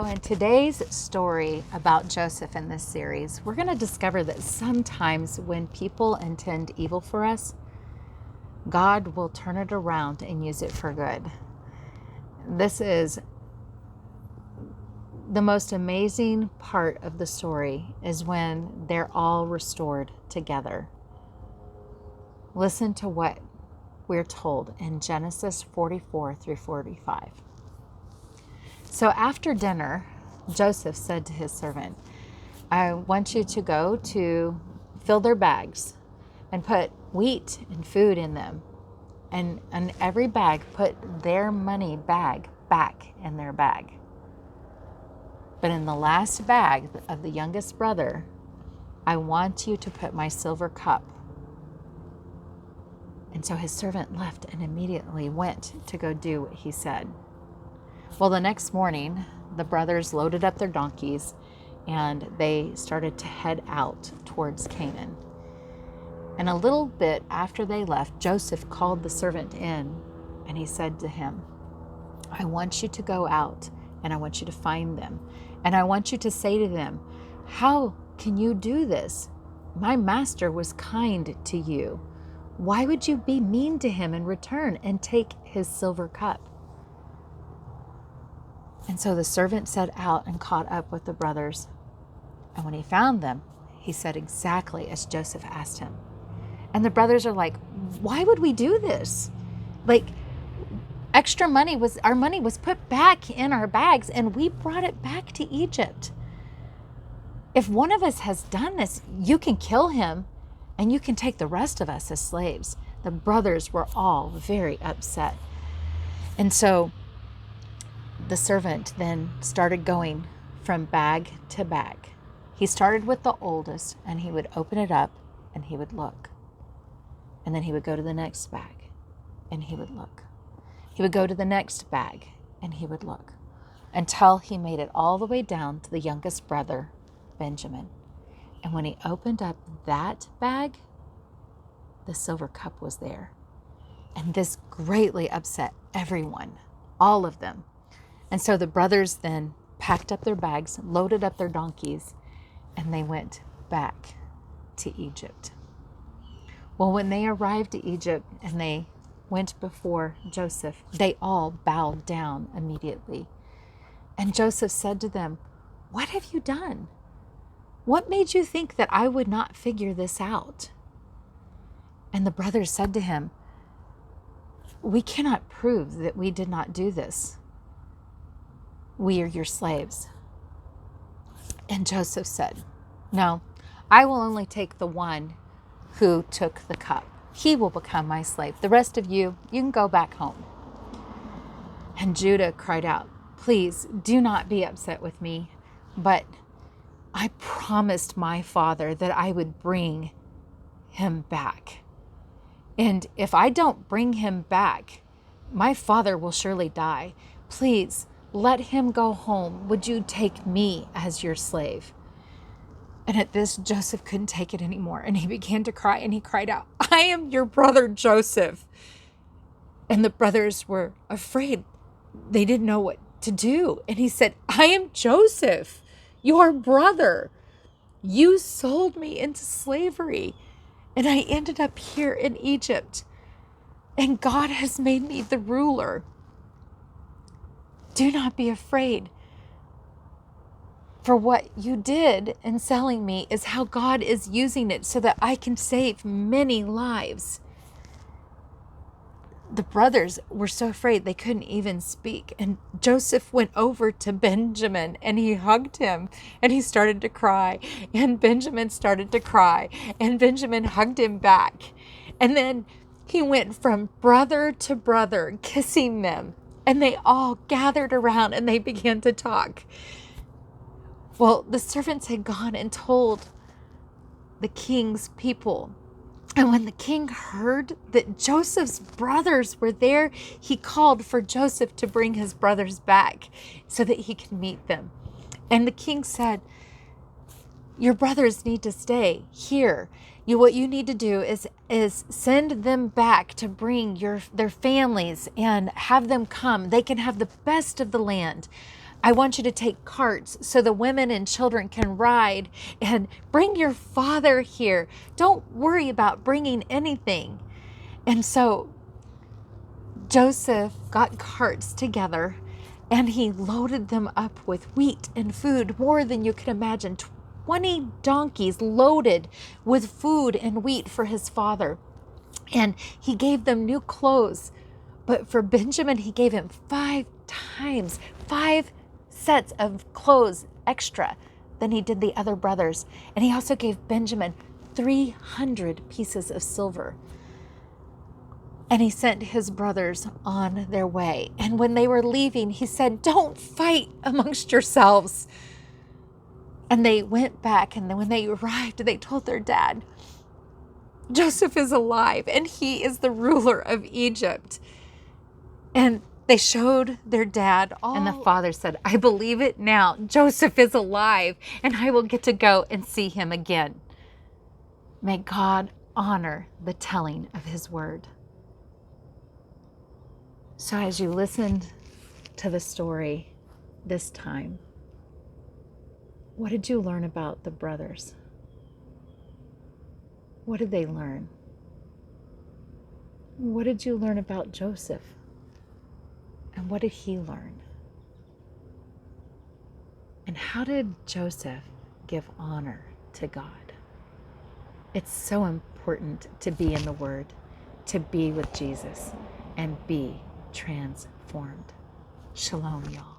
So in today's story about Joseph in this series, we're going to discover that sometimes when people intend evil for us, God will turn it around and use it for good. This is the most amazing part of the story, is when they're all restored together. Listen to what we're told in Genesis 44 through 45. So after dinner, Joseph said to his servant, I want you to go to fill their bags and put wheat and food in them. And in every bag, put their money bag back in their bag. But in the last bag of the youngest brother, I want you to put my silver cup. And so his servant left and immediately went to go do what he said. Well, the next morning, the brothers loaded up their donkeys and they started to head out towards Canaan. And a little bit after they left, Joseph called the servant in and he said to him, I want you to go out and I want you to find them. And I want you to say to them, how can you do this? My master was kind to you. Why would you be mean to him in return and take his silver cup? And so the servant set out and caught up with the brothers. And when he found them, he said exactly as Joseph asked him. And the brothers are like, why would we do this? Like, our money was put back in our bags and we brought it back to Egypt. If one of us has done this, you can kill him and you can take the rest of us as slaves. The brothers were all very upset. And so the servant then started going from bag to bag. He started with the oldest and he would open it up and he would look. And then he would go to the next bag and he would look. He would go to the next bag and he would look until he made it all the way down to the youngest brother, Benjamin. And when he opened up that bag, the silver cup was there. And this greatly upset everyone, all of them. And so the brothers then packed up their bags, loaded up their donkeys, and they went back to Egypt. Well, when they arrived to Egypt and they went before Joseph, they all bowed down immediately. And Joseph said to them, what have you done? What made you think that I would not figure this out? And the brothers said to him, we cannot prove that we did not do this. We are your slaves. And Joseph said, no, I will only take the one who took the cup. He will become my slave. The rest of you can go back home. And Judah cried out, please do not be upset with me, but I promised my father that I would bring him back. And if I don't bring him back, my father will surely die. Please let him go home. Would you take me as your slave? And at this, Joseph couldn't take it anymore. And he began to cry and he cried out, I am your brother Joseph. And the brothers were afraid. They didn't know what to do. And he said, I am Joseph, your brother. You sold me into slavery. And I ended up here in Egypt. And God has made me the ruler. Do not be afraid. For what you did in selling me is how God is using it so that I can save many lives. The brothers were so afraid they couldn't even speak. And Joseph went over to Benjamin and he hugged him and he started to cry. And Benjamin started to cry and Benjamin hugged him back. And then he went from brother to brother, kissing them. And they all gathered around and they began to talk. Well, the servants had gone and told the king's people. And when the king heard that Joseph's brothers were there, he called for Joseph to bring his brothers back so that he could meet them. And the king said, your brothers need to stay here. What you need to do is send them back to bring their families and have them come. They can have the best of the land. I want you to take carts so the women and children can ride, and bring your father here. Don't worry about bringing anything. And so Joseph got carts together, and he loaded them up with wheat and food, more than you could imagine. 20 donkeys loaded with food and wheat for his father. And he gave them new clothes. But for Benjamin, he gave him 5 sets of clothes extra than he did the other brothers. And he also gave Benjamin 300 pieces of silver. And he sent his brothers on their way. And when they were leaving, he said, "Don't fight amongst yourselves." And they went back, and then when they arrived, they told their dad, "Joseph is alive, and he is the ruler of Egypt." And they showed their dad all. And the father said, "I believe it now. Joseph is alive, and I will get to go and see him again." May God honor the telling of his word. So as you listened to the story this time, what did you learn about the brothers? What did they learn? What did you learn about Joseph? And what did he learn? And how did Joseph give honor to God? It's so important to be in the Word, to be with Jesus, and be transformed. Shalom, y'all.